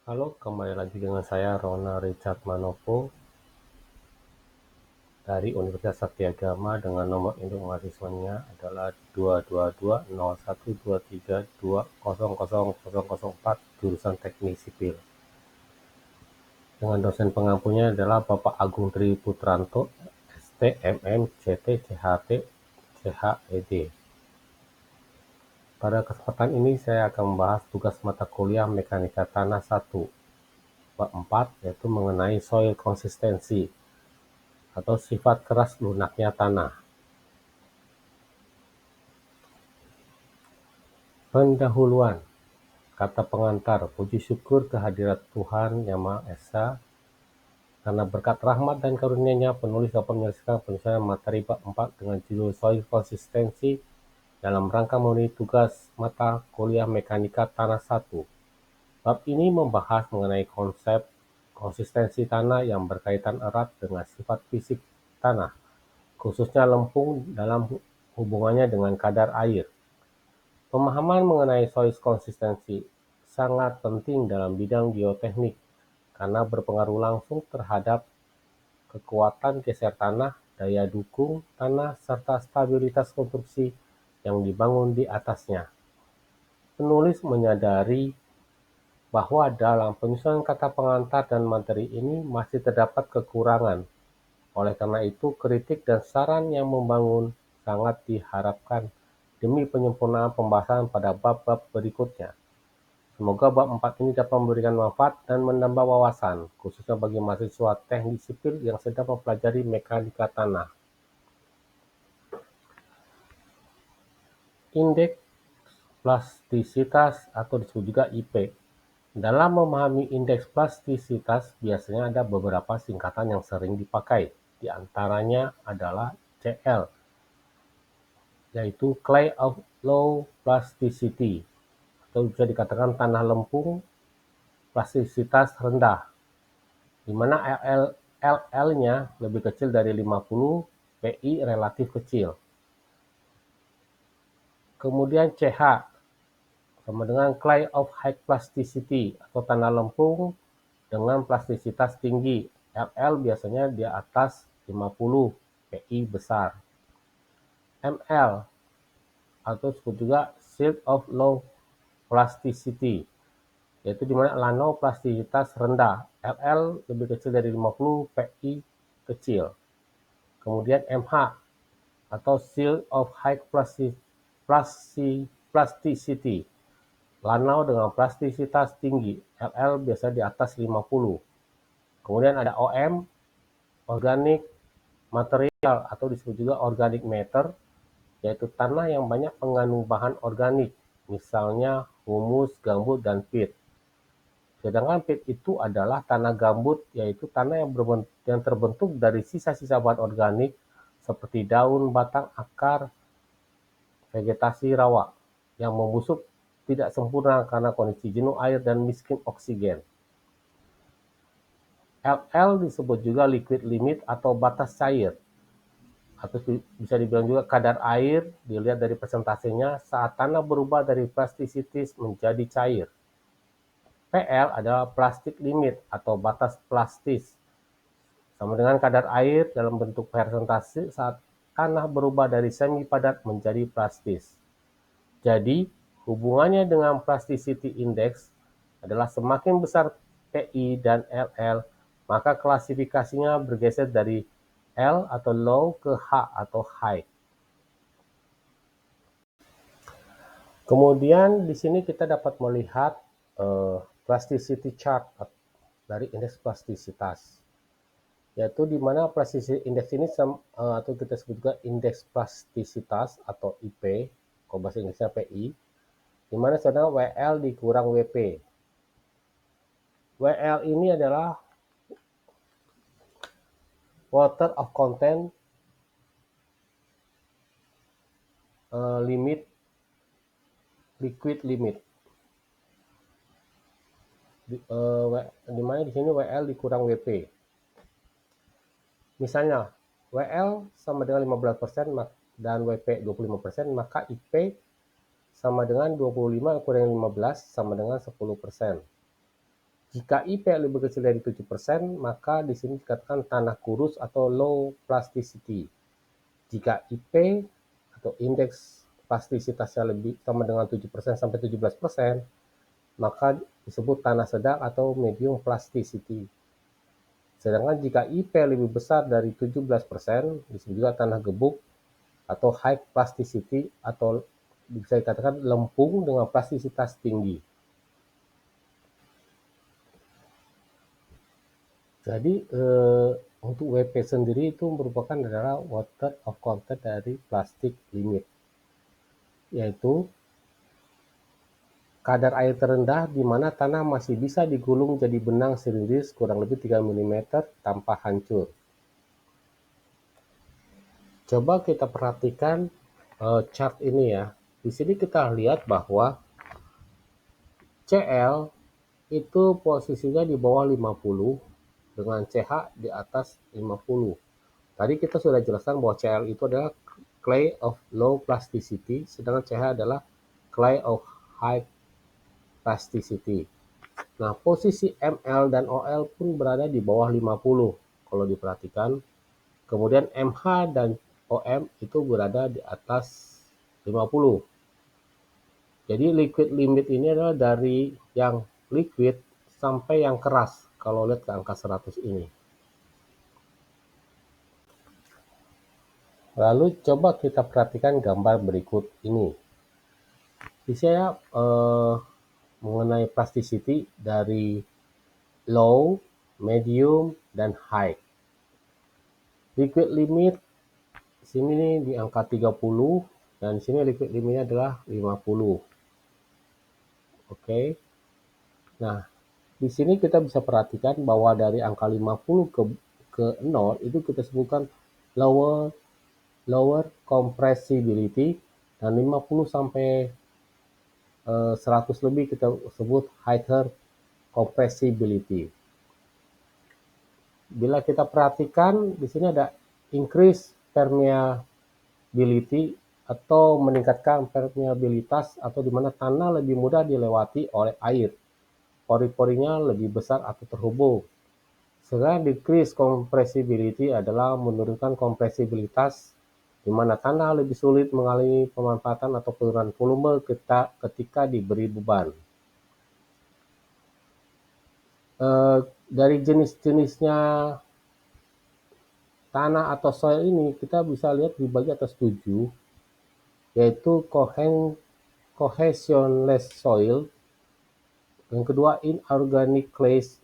Halo, kembali lagi dengan saya Rona Richard Manopo dari Universitas Satyagama dengan nomor induk mahasiswanya adalah 2220123200004 jurusan Teknik Sipil. Dengan dosen pengampunya adalah Bapak Agung Tri Putranto, STMM, CT, CHT, CHED. Pada kesempatan ini saya akan membahas tugas mata kuliah Mekanika Tanah 1, bab 4, yaitu mengenai soil konsistensi atau sifat keras lunaknya tanah. Pendahuluan. Kata pengantar, puji syukur kehadirat Tuhan Yang Maha Esa, karena berkat rahmat dan karunia-Nya penulis dapat menyelesaikan penyelesaian materi bab 4 dengan judul Soil Konsistensi dalam rangka memenuhi tugas mata kuliah Mekanika Tanah 1. Bab ini membahas mengenai konsep konsistensi tanah yang berkaitan erat dengan sifat fisik tanah, khususnya lempung dalam hubungannya dengan kadar air. Pemahaman mengenai soil konsistensi sangat penting dalam bidang geoteknik karena berpengaruh langsung terhadap kekuatan geser tanah, daya dukung tanah, serta stabilitas konstruksi yang dibangun di atasnya. Penulis menyadari bahwa dalam penyusunan kata pengantar dan materi ini masih terdapat kekurangan. Oleh karena itu, kritik dan saran yang membangun sangat diharapkan demi penyempurnaan pembahasan pada bab-bab berikutnya. Semoga bab 4 ini dapat memberikan manfaat dan menambah wawasan, khususnya bagi mahasiswa teknik sipil yang sedang mempelajari mekanika tanah. Indeks plastisitas atau disebut juga IP. Dalam memahami indeks plastisitas, biasanya ada beberapa singkatan yang sering dipakai. Di antaranya adalah CL, yaitu Clay of Low Plasticity, atau bisa dikatakan tanah lempung plastisitas rendah, di mana LL-nya lebih kecil dari 50, PI relatif kecil. Kemudian CH sama dengan Clay of High Plasticity atau tanah lempung dengan plastisitas tinggi. LL biasanya di atas 50, PI besar. ML atau disebut juga Silt of Low Plasticity, yaitu di mana plastisitas rendah. LL lebih kecil dari 50, PI kecil. Kemudian MH atau Silt of High Plasticity, lanau dengan plastisitas tinggi. LL biasa di atas 50. Kemudian ada OM, Organic Material atau disebut juga Organic Matter, yaitu tanah yang banyak mengandung bahan organik, misalnya humus, gambut, dan peat. Sedangkan peat itu adalah tanah gambut, yaitu tanah yang terbentuk dari sisa-sisa bahan organik seperti daun, batang, akar, vegetasi rawa yang membusuk tidak sempurna karena kondisi jenuh air dan miskin oksigen. LL disebut juga liquid limit atau batas cair, atau bisa dibilang juga kadar air dilihat dari persentasenya saat tanah berubah dari plastisitis menjadi cair. PL adalah plastic limit atau batas plastis, sama dengan kadar air dalam bentuk persentase saat tanah berubah dari semi padat menjadi plastis. Jadi, hubungannya dengan plasticity index adalah semakin besar PI dan LL, maka klasifikasinya bergeser dari L atau low ke H atau high. Kemudian di sini kita dapat melihat plasticity chart dari indeks plastisitas, yaitu di mana plasticity index ini atau kita sebut juga indeks plastisitas atau IP, kalau bahasa Inggrisnya PI, di mana sedang WL dikurang WP. WL ini adalah water of content limit, liquid limit. Di mana di sini WL dikurang WP. Misalnya, WL sama dengan 15% dan WP 25%, maka IP sama dengan 25 kurang 15 sama dengan 10%. Jika IP lebih kecil dari 7%, maka di sini dikatakan tanah kurus atau low plasticity. Jika IP atau indeks plastisitasnya lebih sama dengan 7% sampai 17%, maka disebut tanah sedang atau medium plasticity. Sedangkan jika IP lebih besar dari 17%, disebut juga tanah gebuk atau high plasticity, atau bisa dikatakan lempung dengan plastisitas tinggi. Jadi untuk WP sendiri itu merupakan adalah water of content dari plastic limit, yaitu kadar air terendah di mana tanah masih bisa digulung jadi benang silindris kurang lebih 3 mm tanpa hancur. Coba kita perhatikan chart ini ya. Di sini kita lihat bahwa CL itu posisinya di bawah 50 dengan CH di atas 50. Tadi kita sudah jelaskan bahwa CL itu adalah clay of low plasticity, sedangkan CH adalah clay of high plasticity. Nah, posisi ML dan OL pun berada di bawah 50 kalau diperhatikan. Kemudian MH dan OM itu berada di atas 50. Jadi liquid limit ini adalah dari yang liquid sampai yang keras kalau lihat ke angka 100 ini. Lalu coba kita perhatikan gambar berikut ini. Di saya mengenai plasticity dari low, medium, dan high. Liquid limit sini di angka 30 dan sini liquid limitnya adalah 50. Oke. Nah, di sini kita bisa perhatikan bahwa dari angka 50 ke 0 itu kita sebutkan lower compressibility, dan 50 sampai 100 lebih kita sebut higher compressibility. Bila kita perhatikan di sini ada increase permeability atau meningkatkan permeabilitas, atau di mana tanah lebih mudah dilewati oleh air. Pori-porinya lebih besar atau terhubung. Sedangkan decrease compressibility adalah menurunkan compressibilitas, di mana tanah lebih sulit mengalami pemanfaatan atau penurunan volume ketika diberi beban. Dari jenis-jenisnya tanah atau soil ini kita bisa lihat dibagi atas 7, yaitu cohesionless soil, yang kedua inorganic clays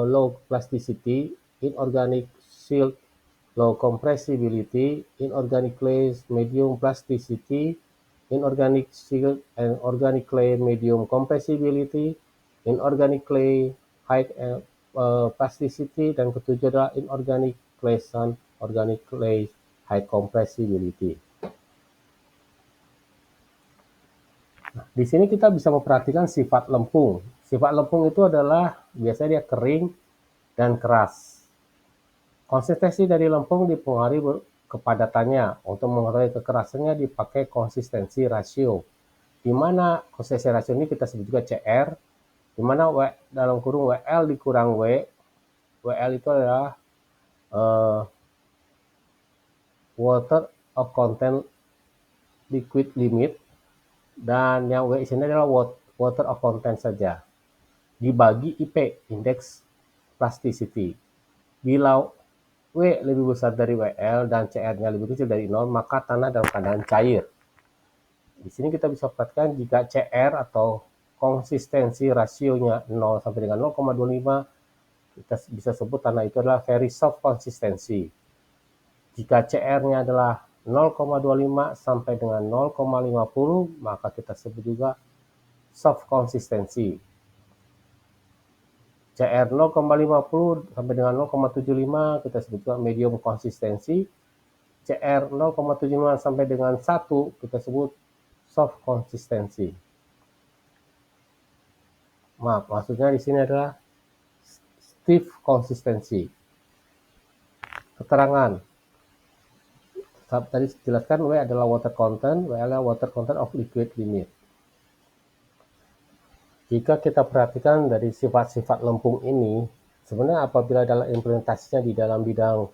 low plasticity, inorganic silt low compressibility, inorganic clays medium plasticity, inorganic silt and organic clay medium compressibility, inorganic clay high plasticity, dan ketujuh adalah inorganic clay sand, organic clay high compressibility. Nah, di sini kita bisa memperhatikan sifat lempung. Sifat lempung itu adalah biasanya dia kering dan keras. Konsistensi dari lempung dipengaruhi kepadatannya. Untuk mengetahui kekerasannya dipakai konsistensi rasio, di mana konsistensi rasio ini kita sebut juga CR, di mana W dalam kurung WL dikurang W. WL itu adalah water of content liquid limit, dan yang W sini adalah water of content saja, dibagi IP, indeks plasticity. Bila W lebih besar dari WL dan CR-nya lebih kecil dari 0, maka tanah dalam keadaan cair. Di sini kita bisa perhatikan jika CR atau konsistensi rasionya 0 sampai dengan 0,25, kita bisa sebut tanah itu adalah very soft konsistensi. Jika CR-nya adalah 0,25 sampai dengan 0,50, maka kita sebut juga soft konsistensi. CR 0,50 sampai dengan 0,75 kita sebut juga medium konsistensi. CR 0,75 sampai dengan 1 kita sebut soft konsistensi. Maaf, maksudnya di sini adalah stiff konsistensi. Keterangan. Tadi jelaskan W adalah water content, W adalah water content of liquid limit. Jika kita perhatikan dari sifat-sifat lempung ini, sebenarnya apabila dalam implementasinya di dalam bidang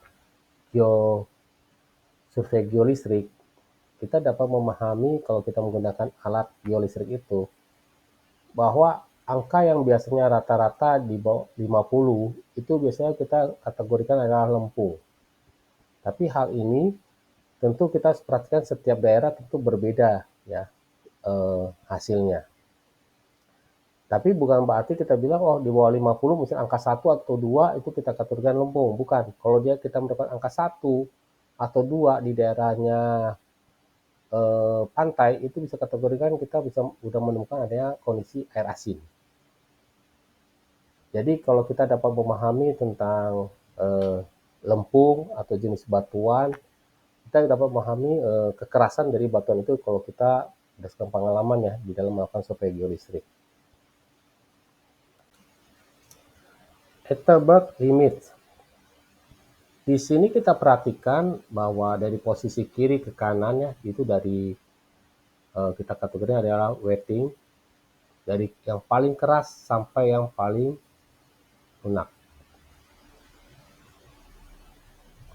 survei geolistrik, kita dapat memahami kalau kita menggunakan alat geolistrik itu, bahwa angka yang biasanya rata-rata di bawah 50, itu biasanya kita kategorikan adalah lempung. Tapi hal ini tentu kita perhatikan setiap daerah tentu berbeda ya hasilnya. Tapi bukan berarti kita bilang, oh di bawah 50, misalnya angka 1 atau 2 itu kita kategorikan lempung. Bukan. Kalau dia kita mendapatkan angka 1 atau 2 di daerahnya pantai, itu bisa kategorikan kita bisa udah menemukan adanya kondisi air asin. Jadi kalau kita dapat memahami tentang lempung atau jenis batuan, kita dapat memahami kekerasan dari batuan itu kalau kita berdasarkan pengalaman ya di dalam melakukan survei geolistrik. Etterberg limit. Di sini kita perhatikan bahwa dari posisi kiri ke kanannya itu dari kita kategorinya adalah wetting, dari yang paling keras sampai yang paling lunak.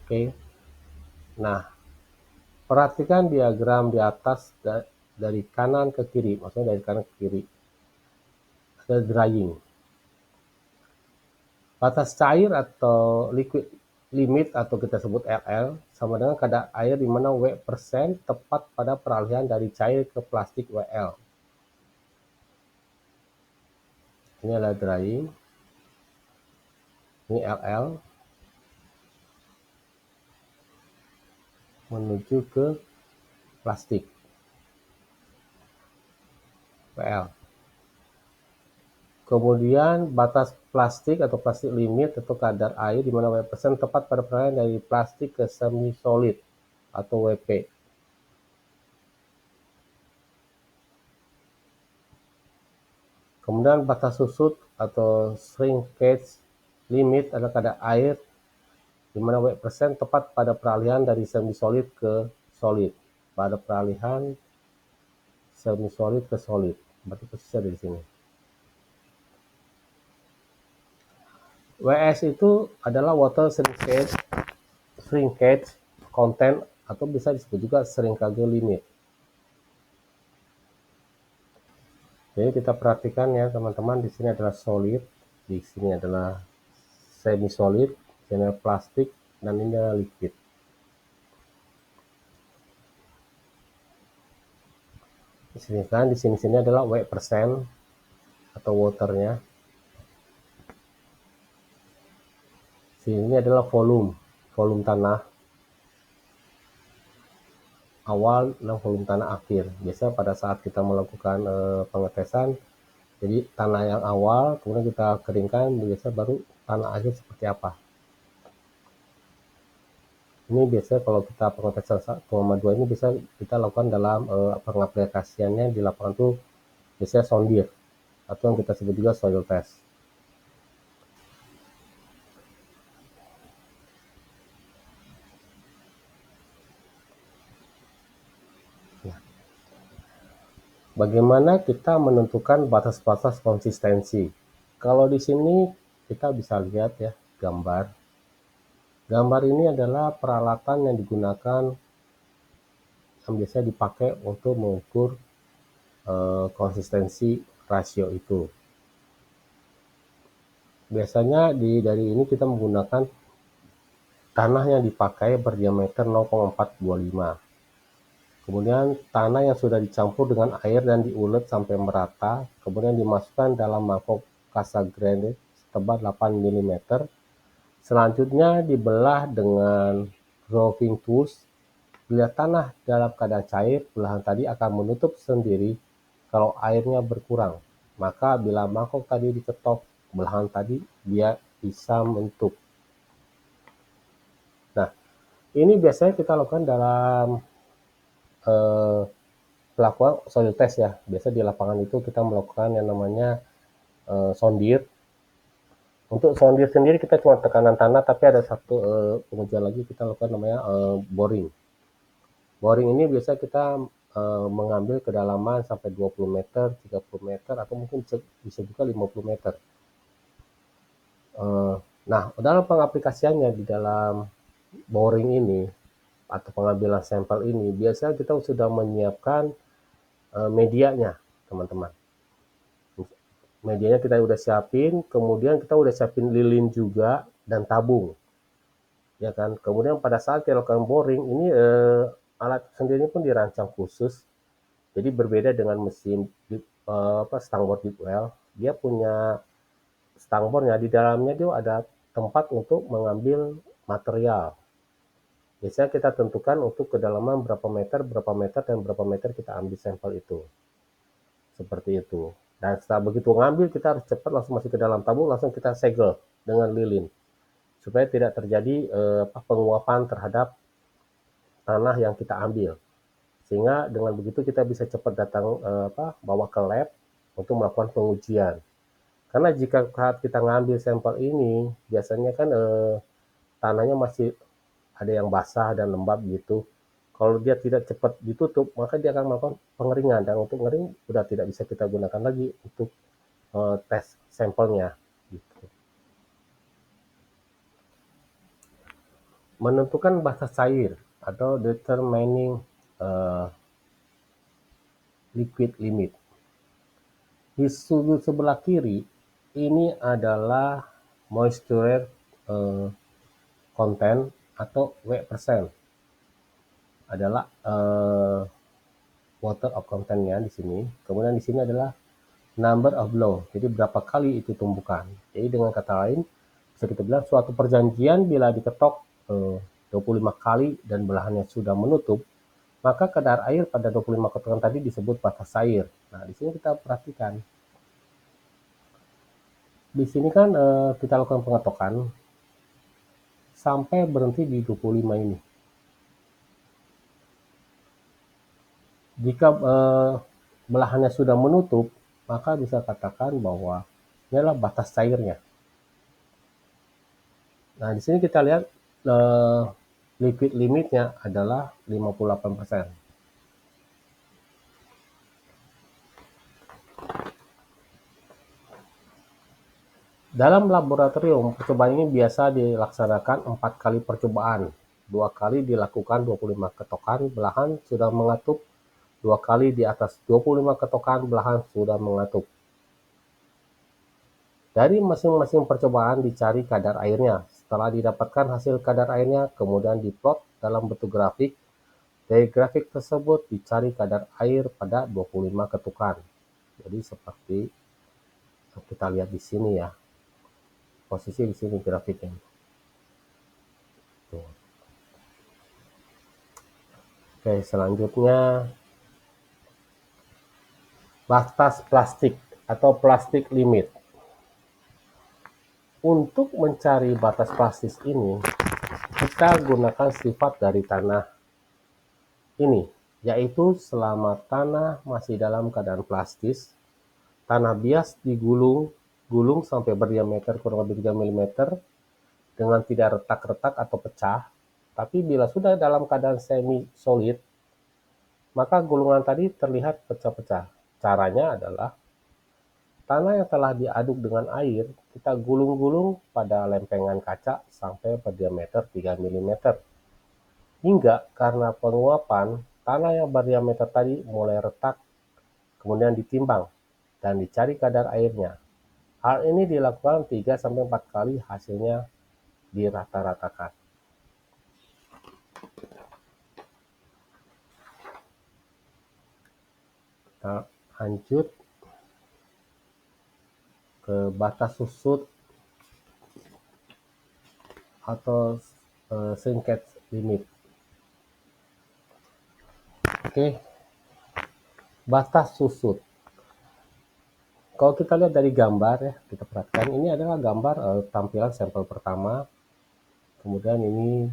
Oke. Nah, perhatikan diagram di atas dari kanan ke kiri, maksudnya dari kanan ke kiri. Ada drying. Batas cair atau liquid limit atau kita sebut LL sama dengan kadar air di mana W% tepat pada peralihan dari cair ke plastik WL. Ini adalah drying. Ini LL menuju ke plastik WL. Kemudian batas plastik atau plastik limit atau kadar air di mana W% tepat pada peralihan dari plastik ke semi solid atau WP. Kemudian batas susut atau shrinkage limit adalah kadar air di mana W% tepat pada peralihan dari semi solid ke solid. Pada peralihan semi solid ke solid. Berarti posisinya di sini. WS itu adalah water shrinkage content atau bisa disebut juga shrinkage limit. Jadi kita perhatikan ya teman-teman, di sini adalah solid, di sini adalah semi solid, di sini adalah plastik, dan ini adalah liquid. Di sini kan, di sini adalah W% atau waternya. Sini adalah volume tanah awal dan volume tanah akhir. Biasanya pada saat kita melakukan pengetesan, jadi tanah yang awal, kemudian kita keringkan, biasanya baru tanah akhir seperti apa. Ini biasanya kalau kita pengetesan 1,2 ini bisa kita lakukan dalam pengaplikasiannya di lapangan itu biasanya sondir atau yang kita sebut juga soil test. Bagaimana kita menentukan batas-batas konsistensi? Kalau di sini kita bisa lihat ya gambar. Gambar ini adalah peralatan yang digunakan yang biasanya dipakai untuk mengukur konsistensi rasio itu. Biasanya dari ini kita menggunakan tanah yang dipakai berdiameter 0,425. Kemudian tanah yang sudah dicampur dengan air dan diulet sampai merata, kemudian dimasukkan dalam mangkok Cassegrain setebal 8 mm. Selanjutnya dibelah dengan roving tools. Bila tanah dalam keadaan cair, belahan tadi akan menutup sendiri kalau airnya berkurang. Maka bila mangkok tadi diketok, belahan tadi dia bisa menutup. Nah, ini biasanya kita lakukan dalam pelakuan soil test ya. Biasa di lapangan itu kita melakukan yang namanya sondir. Untuk sondir sendiri kita cuma tekanan tanah, tapi ada satu pengujian lagi kita lakukan namanya boring. Boring ini biasa kita mengambil kedalaman sampai 20 meter, 30 meter, atau mungkin bisa juga 50 meter. Nah, dalam pengaplikasiannya di dalam boring ini atau pengambilan sampel ini, biasanya kita sudah menyiapkan medianya, teman-teman. Medianya kita udah siapin, kemudian kita udah siapin lilin juga dan tabung, ya kan. Kemudian pada saat kita lakukan boring ini, alat sendiri pun dirancang khusus, jadi berbeda dengan mesin stangbor deep well. Dia punya stangbornya, di dalamnya dia ada tempat untuk mengambil material. Biasanya kita tentukan untuk kedalaman berapa meter, dan berapa meter kita ambil sampel itu. Seperti itu. Dan setelah begitu ngambil, kita harus cepat langsung masuk ke dalam tabung, langsung kita segel dengan lilin. Supaya tidak terjadi penguapan terhadap tanah yang kita ambil. Sehingga dengan begitu kita bisa cepat datang bawa ke lab untuk melakukan pengujian. Karena jika saat kita ngambil sampel ini, biasanya kan tanahnya masih ada yang basah dan lembab gitu. Kalau dia tidak cepat ditutup, maka dia akan melakukan pengeringan, dan untuk ngering sudah tidak bisa kita gunakan lagi untuk tes sampelnya. Gitu. Menentukan batas cair atau determining liquid limit. Di sudut sebelah kiri ini adalah moisture content atau W%. Adalah water of content-nya di sini. Kemudian di sini adalah number of blow. Jadi berapa kali itu tumbukan. Jadi dengan kata lain bisa kita bilang suatu perjanjian bila diketok 25 kali dan belahannya sudah menutup, maka kadar air pada 25 ketokan tadi disebut batas air. Nah, di sini kita perhatikan. Di sini kan kita lakukan pengetokan sampai berhenti di 25 ini. Jika belahannya sudah menutup, maka bisa katakan bahwa ini adalah batas cairnya. Nah, di sini kita lihat liquid limitnya adalah 58%. Dalam laboratorium, percobaan ini biasa dilaksanakan 4 kali percobaan. 2 kali dilakukan 25 ketokan, belahan sudah mengatup. 2 kali di atas 25 ketokan, belahan sudah mengatup. Dari masing-masing percobaan dicari kadar airnya. Setelah didapatkan hasil kadar airnya, kemudian diplot dalam bentuk grafik. Dari grafik tersebut dicari kadar air pada 25 ketukan. Jadi seperti kita lihat di sini ya. Posisi di sini grafiknya. Tuh. Oke, selanjutnya batas plastik atau plastik limit. Untuk mencari batas plastik ini, kita gunakan sifat dari tanah ini, yaitu selama tanah masih dalam keadaan plastis, tanah bias digulung sampai berdiameter kurang lebih 3 mm dengan tidak retak-retak atau pecah. Tapi bila sudah dalam keadaan semi solid, maka gulungan tadi terlihat pecah-pecah. Caranya adalah tanah yang telah diaduk dengan air, kita gulung-gulung pada lempengan kaca sampai berdiameter 3 mm. Hingga karena penguapan, tanah yang berdiameter tadi mulai retak, kemudian ditimbang dan dicari kadar airnya. Hal ini dilakukan 3-4 kali, hasilnya dirata-ratakan. Kita lanjut ke batas susut atau shrinkage limit. Oke, batas susut. Kalau kita lihat dari gambar ya, kita perhatikan ini adalah gambar tampilan sampel pertama. Kemudian ini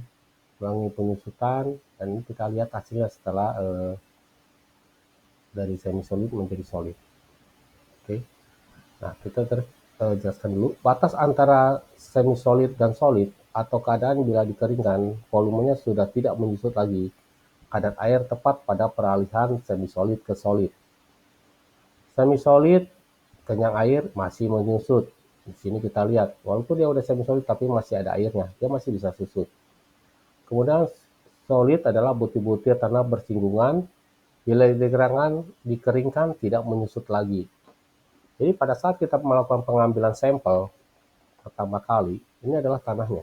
ulangi penyusutan, dan ini kita lihat hasilnya setelah dari semi solid menjadi solid. Oke. Nah, kita jelaskan dulu batas antara semi solid dan solid atau keadaan bila dikeringkan volumenya sudah tidak menyusut lagi. kadar air tepat pada peralihan semi-solid ke solid. Semi-solid, kenyang air, masih menyusut. Di sini kita lihat, walaupun dia udah semi-solid tapi masih ada airnya, dia masih bisa susut. Kemudian solid adalah butir-butir tanah bersinggungan, bila dikeringkan tidak menyusut lagi. Jadi pada saat kita melakukan pengambilan sampel pertama kali, ini adalah tanahnya,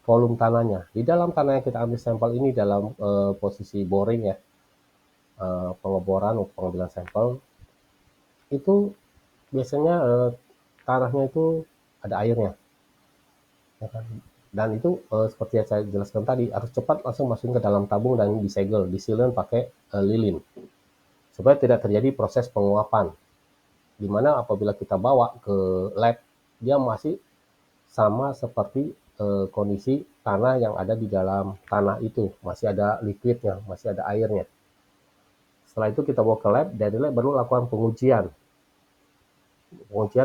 volume tanahnya. Di dalam tanah yang kita ambil sampel ini dalam posisi boring ya, pengeboran untuk pengambilan sampel, itu biasanya tanahnya itu ada airnya, ya kan? Dan itu seperti yang saya jelaskan tadi, harus cepat langsung masukin ke dalam tabung dan disegel, disilin pakai lilin, supaya tidak terjadi proses penguapan. Dimana apabila kita bawa ke lab, dia masih sama seperti kondisi tanah yang ada di dalam tanah itu, masih ada liquidnya, masih ada airnya. Setelah itu kita bawa ke lab, dari lab baru lakukan pengujian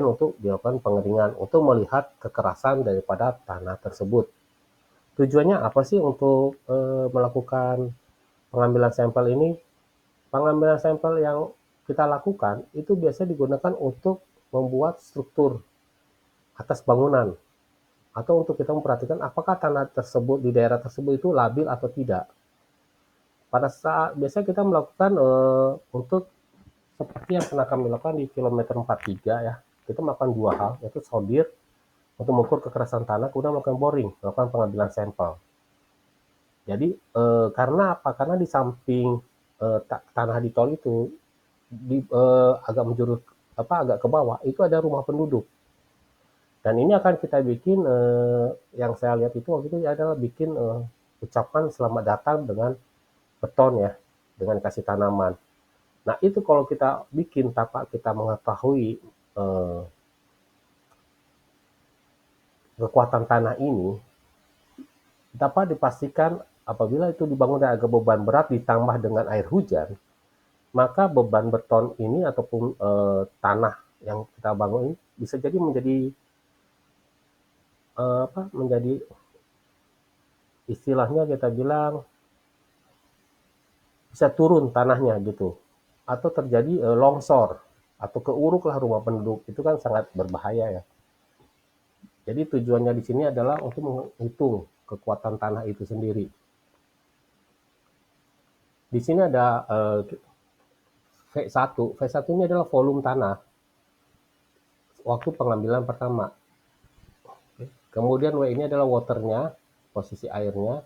untuk dilakukan pengeringan, untuk melihat kekerasan daripada tanah tersebut. Tujuannya apa sih untuk melakukan pengambilan sampel ini? Pengambilan sampel yang kita lakukan itu biasa digunakan untuk membuat struktur atas bangunan, atau untuk kita memperhatikan apakah tanah tersebut di daerah tersebut itu labil atau tidak. Pada saat biasanya kita melakukan untuk seperti yang pernah kami lakukan di kilometer 43 ya, kita melakukan dua hal, yaitu sodir untuk mengukur kekerasan tanah, kemudian melakukan boring, melakukan pengambilan sampel. Jadi karena apa? Karena di samping tanah di tol itu agak menjurus agak ke bawah itu ada rumah penduduk. Dan ini akan kita bikin yang saya lihat itu waktu itu adalah bikin ucapan selamat datang dengan beton ya, dengan kasih tanaman. Nah itu kalau kita bikin tanpa kita mengetahui kekuatan tanah ini, dapat dipastikan apabila itu dibangun dengan agak beban berat ditambah dengan air hujan, maka beban beton ini ataupun tanah yang kita bangun ini bisa jadi menjadi istilahnya kita bilang bisa turun tanahnya gitu, atau terjadi longsor atau keuruk lah rumah penduduk, itu kan sangat berbahaya ya. Jadi tujuannya di sini adalah untuk menghitung kekuatan tanah itu sendiri. Di sini ada V1. V1 ini adalah volume tanah waktu pengambilan pertama. Kemudian W ini adalah waternya, posisi airnya.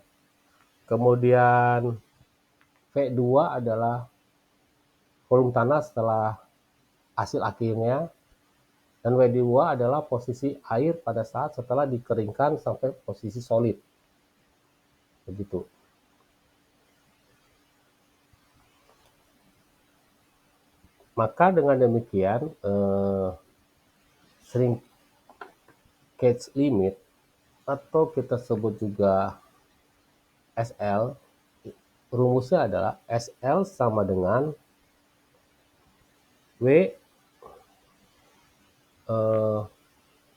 Kemudian V2 adalah volume tanah setelah hasil akhirnya. Dan W2 adalah posisi air pada saat setelah dikeringkan sampai posisi solid. Begitu. Maka dengan demikian, shrinkage limit atau kita sebut juga SL, rumusnya adalah SL sama dengan W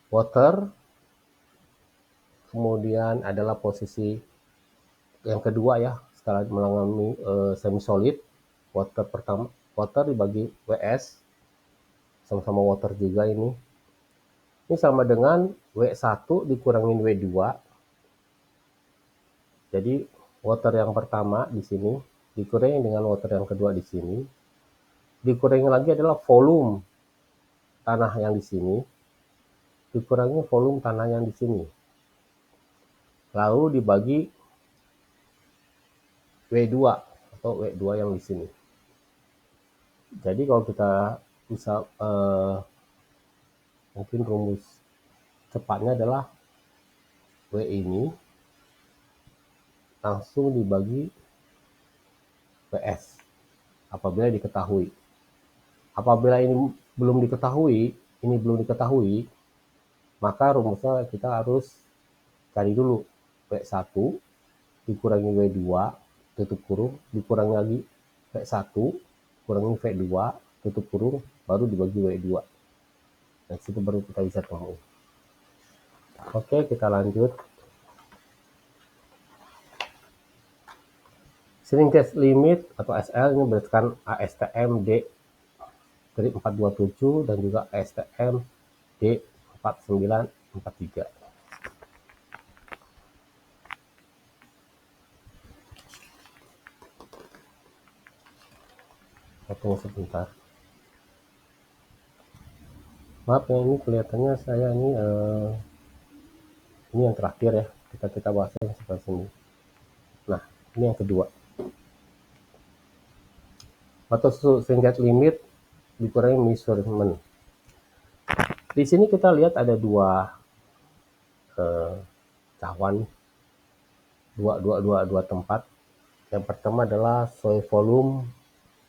water, kemudian adalah posisi yang kedua ya, setelah mengalami semi solid, water pertama, water dibagi WS, sama-sama water juga ini sama dengan W1 dikurangin W2. Jadi water yang pertama di sini dikurangi dengan water yang kedua di sini, dikurangi lagi adalah volume tanah yang di sini, dikurangi volume tanah yang di sini, lalu dibagi W2 atau W2 yang di sini. Jadi kalau kita bisa mungkin rumus cepatnya adalah W ini langsung dibagi WS apabila diketahui. Apabila ini belum diketahui, maka rumusnya kita harus cari dulu W1 dikurangi W2 tutup kurung, dikurangi lagi V1 kurangi V2 tutup kurung, baru dibagi W2. Nah, situ baru kita bisa tahu. Oke, kita lanjut. Shrinkage limit atau SL ini berdasarkan ASTM D427 dan juga ASTM D4943. Tunggu sebentar. Maaf ya, ini kelihatannya saya ini yang terakhir ya. Kita bahas yang sebelah sini. Nah, ini yang kedua. Atau shrinkage limit dikurangi measurement. Di sini kita lihat ada dua cawan, dua tempat. Yang pertama adalah soil volume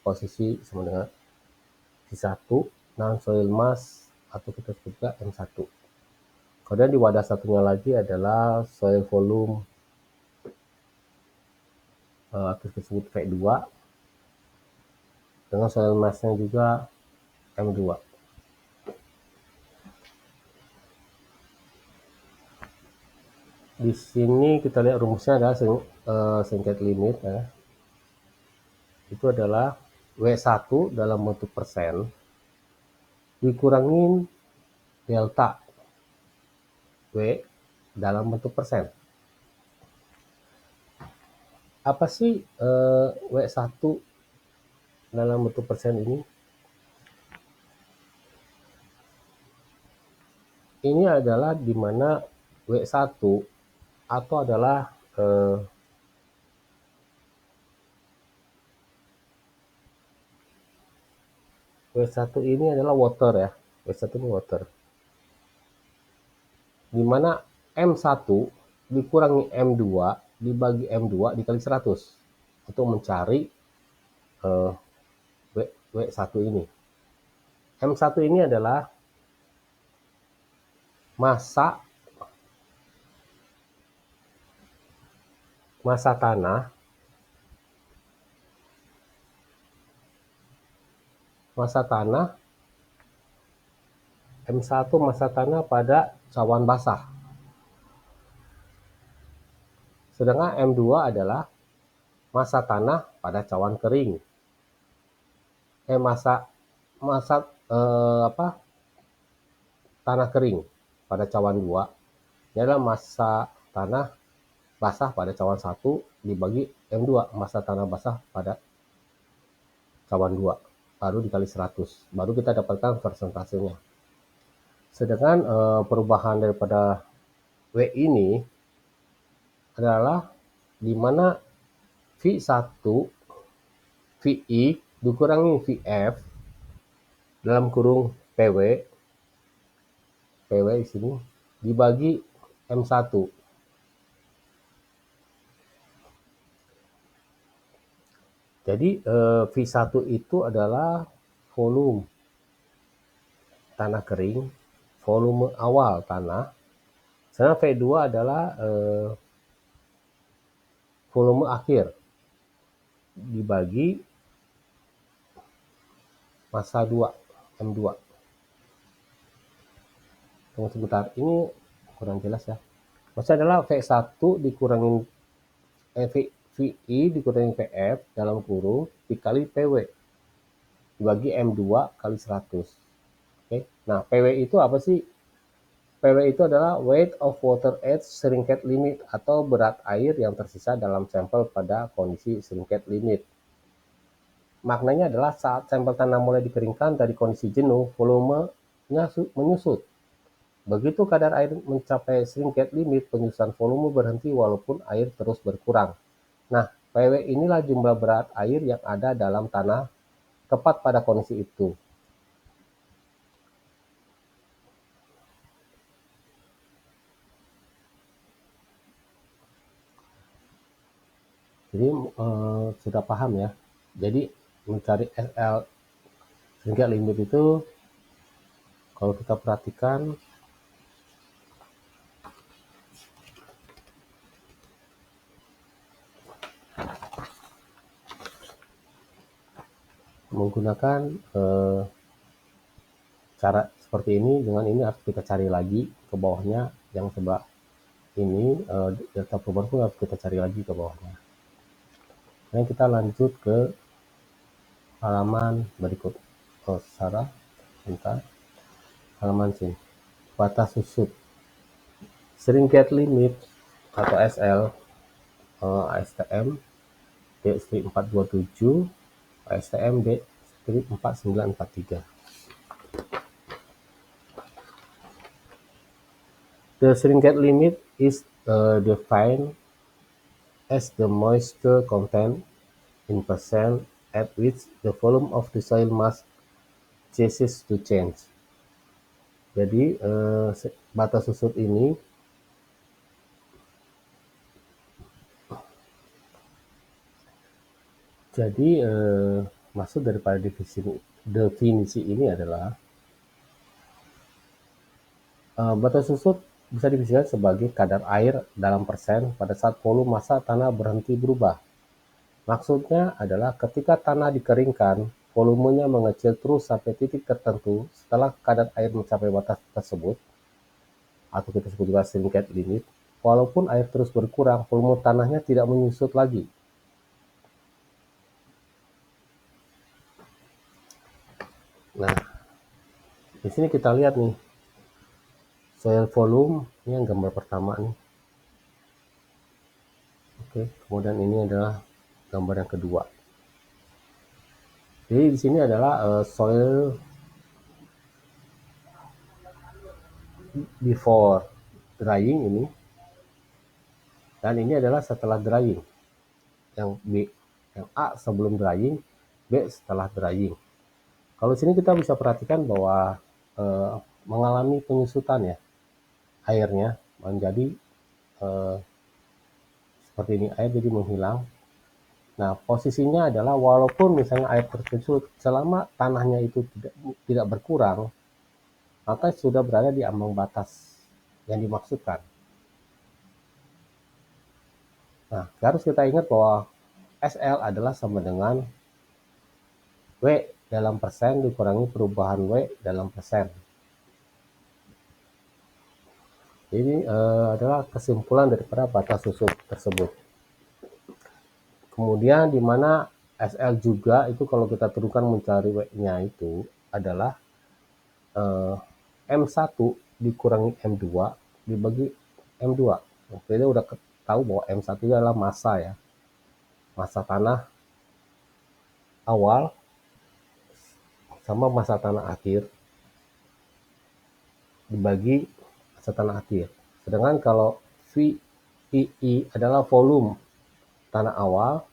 posisi sama dengan C1, dan soil mass atau kita sebut juga M1. Kemudian di wadah satunya lagi adalah soil volume atau disebut V2 dengan soil massnya juga M2. Di sini kita lihat rumusnya adalah shrinkage limit ya. Itu adalah W1 dalam bentuk persen dikurangin delta W dalam bentuk persen. Apa sih W1 dalam bentuk persen ini? Ini adalah di mana W1 atau adalah W1 ini adalah water ya. W1 ini water. Di mana M1 dikurangi M2 dibagi M2 dikali 100 untuk mencari W1 ini. M1 ini adalah massa tanah M1 massa tanah pada cawan basah. Sedangkan M2 adalah massa tanah pada cawan kering. Tanah kering pada cawan 2. Ini adalah massa tanah basah pada cawan 1 dibagi M2 massa tanah basah pada cawan 2. Baru dikali 100. Baru kita dapatkan persentasenya. Sedangkan perubahan daripada W ini adalah di mana V1 VI dikurangi VF dalam kurung PW di sini dibagi M1. Jadi V1 itu adalah volume tanah kering, volume awal tanah. Sedangkan V2 adalah volume akhir dibagi massa 2 M2. Tunggu sebentar, ini kurang jelas ya. Maksudnya adalah V1 dikurangin VI dikurangi VF dalam kurung dikali PW dibagi M2 kali 100. Oke. Nah, PW itu apa sih? PW itu adalah weight of water at shrinkage limit atau berat air yang tersisa dalam sampel pada kondisi shrinkage limit. Maknanya adalah saat sampel tanah mulai dikeringkan dari kondisi jenuh, volumenya menyusut. Begitu kadar air mencapai shrinkage limit, penyusutan volume berhenti walaupun air terus berkurang. Nah, PW inilah jumlah berat air yang ada dalam tanah tepat pada kondisi itu. Jadi sudah paham ya. Jadi mencari SL shrinkage limit itu kalau kita perhatikan menggunakan cara seperti ini. Dengan ini harus kita cari lagi ke bawahnya yang sebelah ini delta perubahan pun harus kita cari lagi ke bawahnya. Dan kita lanjut ke halaman berikut. Sarah, bentar. Halaman sini. Batas susut. Shrinkage limit atau SL, ASTM D-427, ASTM D-4943. The shrinkage limit is defined as the moisture content in percent at which the volume of the soil must ceases to change. Jadi batas susut ini maksud daripada definisi ini adalah batas susut bisa didefinisikan sebagai kadar air dalam persen pada saat volume massa tanah berhenti berubah. Maksudnya adalah ketika tanah dikeringkan, volumenya mengecil terus sampai titik tertentu setelah kadar air mencapai batas tersebut, atau kita sebut juga shrinkage limit. Walaupun air terus berkurang, volume tanahnya tidak menyusut lagi. Nah, di sini kita lihat nih, soil volume, ini yang gambar pertama nih. Oke, kemudian ini adalah gambar yang kedua. Jadi di sini adalah soil before drying ini, dan ini adalah setelah drying. Yang B, yang A sebelum drying, B setelah drying. Kalau sini kita bisa perhatikan bahwa mengalami penyusutan ya, airnya menjadi seperti ini, air jadi menghilang. Nah, posisinya adalah walaupun misalnya air terjun, selama tanahnya itu tidak berkurang, maka sudah berada di ambang batas yang dimaksudkan. Nah, harus kita ingat bahwa SL adalah sama dengan W dalam persen dikurangi perubahan W dalam persen. Ini adalah kesimpulan daripada batas susut tersebut. Kemudian di mana SL juga itu kalau kita turunkan mencari W-nya itu adalah M1 dikurangi M2 dibagi M2. Kita udah tahu bahwa M1 itu adalah massa ya. Massa tanah awal sama massa tanah akhir dibagi massa tanah akhir. Sedangkan kalau VII adalah volume tanah awal,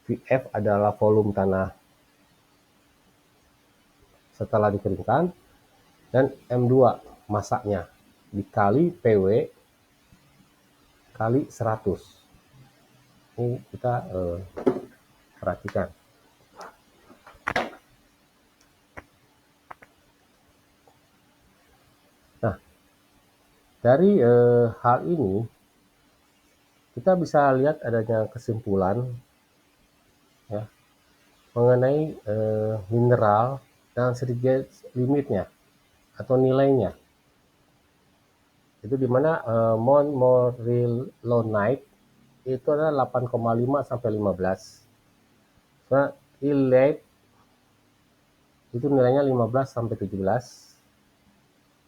VF adalah volume tanah setelah dikeringkan, dan M2 masaknya dikali PW kali 100. Ini kita perhatikan. Nah, dari hal ini kita bisa lihat adanya kesimpulan ya, mengenai mineral dan sedikit limitnya atau nilainya. Itu dimana montmorillonite itu adalah 8,5 sampai 15. Nah, illite itu nilainya 15 sampai 17.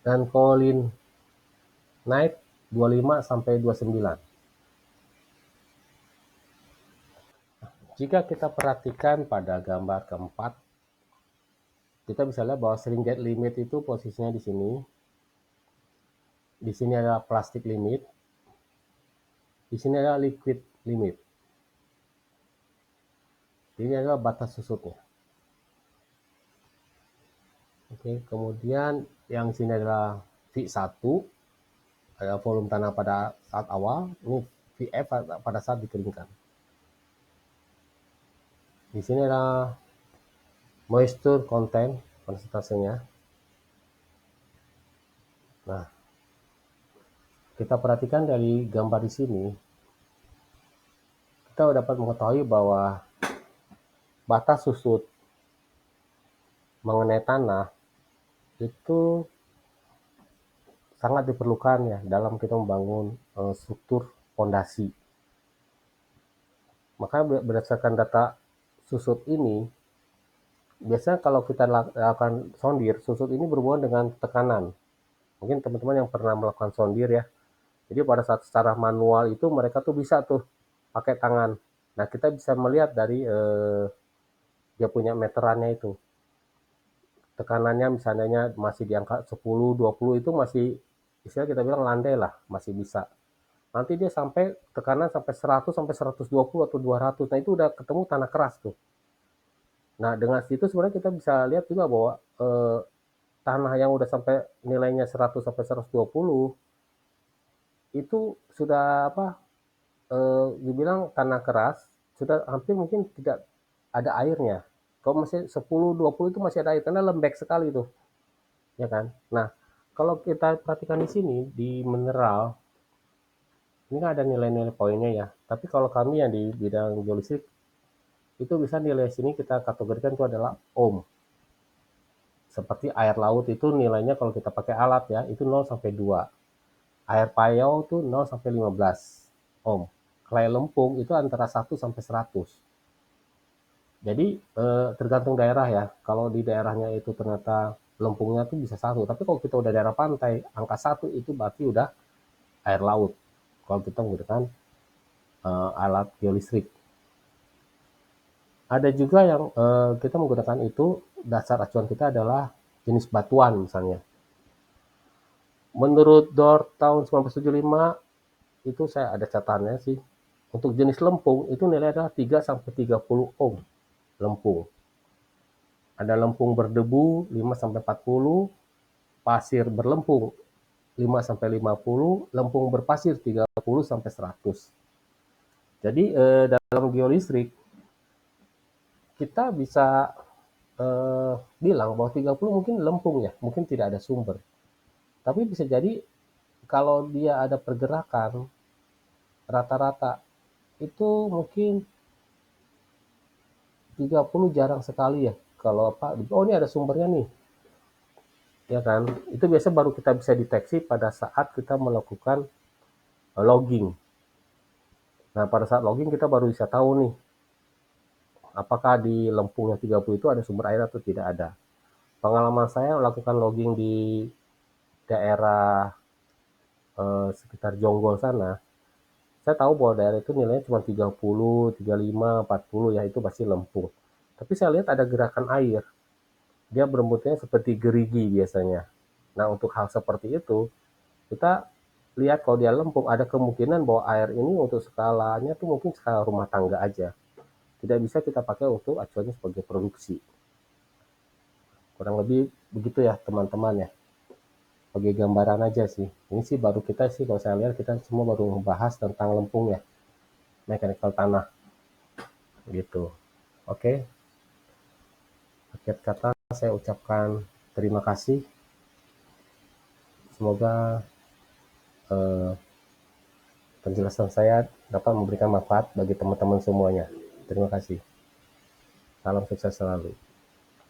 Dan kaolinite 25 sampai 29. Jika kita perhatikan pada gambar keempat, kita bisa lihat bahwa shrinkage limit itu posisinya di sini. Di sini adalah plastic limit. Di sini adalah liquid limit. Ini adalah batas susutnya. Oke, kemudian yang sini adalah V1, adalah volume tanah pada saat awal. Ini VF pada saat dikeringkan. Di sini adalah moisture content, konsentrasinya. Nah, kita perhatikan dari gambar di sini, kita dapat mengetahui bahwa batas susut mengenai tanah itu sangat diperlukan ya dalam kita membangun struktur fondasi. Makanya berdasarkan data susut ini, biasanya kalau kita lakukan sondir, susut ini berhubungan dengan tekanan. Mungkin teman-teman yang pernah melakukan sondir ya. Jadi pada saat secara manual itu mereka tuh bisa tuh pakai tangan. Nah, kita bisa melihat dari dia punya meterannya itu. Tekanannya misalnya masih di angka 10, 20 itu masih istilah kita bilang landai lah, masih bisa. Nanti dia sampai tekanan sampai 100 sampai 120 atau 200. Nah, itu udah ketemu tanah keras tuh. Nah, dengan situ sebenarnya kita bisa lihat juga bahwa tanah yang udah sampai nilainya 100 sampai 120 itu sudah apa dibilang tanah keras, sudah hampir mungkin tidak ada airnya. Kalau masih 10 20 itu masih ada air karena lembek sekali tuh, ya kan? Nah, kalau kita perhatikan di sini di mineral ini kan ada nilai-nilai poinnya ya. Tapi kalau kami yang di bidang geolistrik itu bisa nilai sini kita kategorikan itu adalah ohm. Seperti air laut itu nilainya kalau kita pakai alat ya, itu 0 sampai 2. Air payau itu 0 sampai 15 ohm. Clay lempung itu antara 1 sampai 100. Jadi tergantung daerah ya. Kalau di daerahnya itu ternyata lempungnya tuh bisa 1. Tapi kalau kita udah daerah pantai, angka 1 itu berarti udah air laut. Kalau kita menggunakan alat geolistrik. Ada juga yang kita menggunakan itu, dasar acuan kita adalah jenis batuan misalnya. Menurut DOR tahun 1975, itu saya ada catatannya sih. Untuk jenis lempung, itu nilai adalah 3 sampai 30 ohm lempung. Ada lempung berdebu 5 sampai 40, pasir berlempung 5 sampai 50, lempung berpasir 30 sampai 100. Jadi dalam geolistrik kita bisa bilang bahwa 30 mungkin lempung ya, mungkin tidak ada sumber. Tapi bisa jadi kalau dia ada pergerakan rata-rata itu mungkin 30 jarang sekali ya. Kalau apa, oh ini ada sumbernya nih, ya kan? Itu biasa baru kita bisa deteksi pada saat kita melakukan logging. Nah, pada saat logging kita baru bisa tahu nih, apakah di lempungnya 30 itu ada sumber air atau tidak ada. Pengalaman saya melakukan logging di daerah sekitar Jonggol sana, saya tahu bahwa daerah itu nilainya cuma 30, 35, 40 ya, itu pasti lempung. Tapi saya lihat ada gerakan air. Dia berbentuknya seperti gerigi biasanya. Nah, untuk hal seperti itu, kita lihat kalau dia lempung, ada kemungkinan bahwa air ini untuk skalanya tuh mungkin skala rumah tangga aja. Tidak bisa kita pakai untuk acuannya sebagai produksi. Kurang lebih begitu ya teman-teman ya. Sebagai gambaran aja sih. Ini sih baru kita sih kalau saya lihat kita semua baru membahas tentang lempung ya. Mechanical tanah gitu. Oke. Akhir kata saya ucapkan terima kasih. Semoga eh, penjelasan saya dapat memberikan manfaat bagi teman-teman semuanya. Terima kasih. Salam sukses selalu.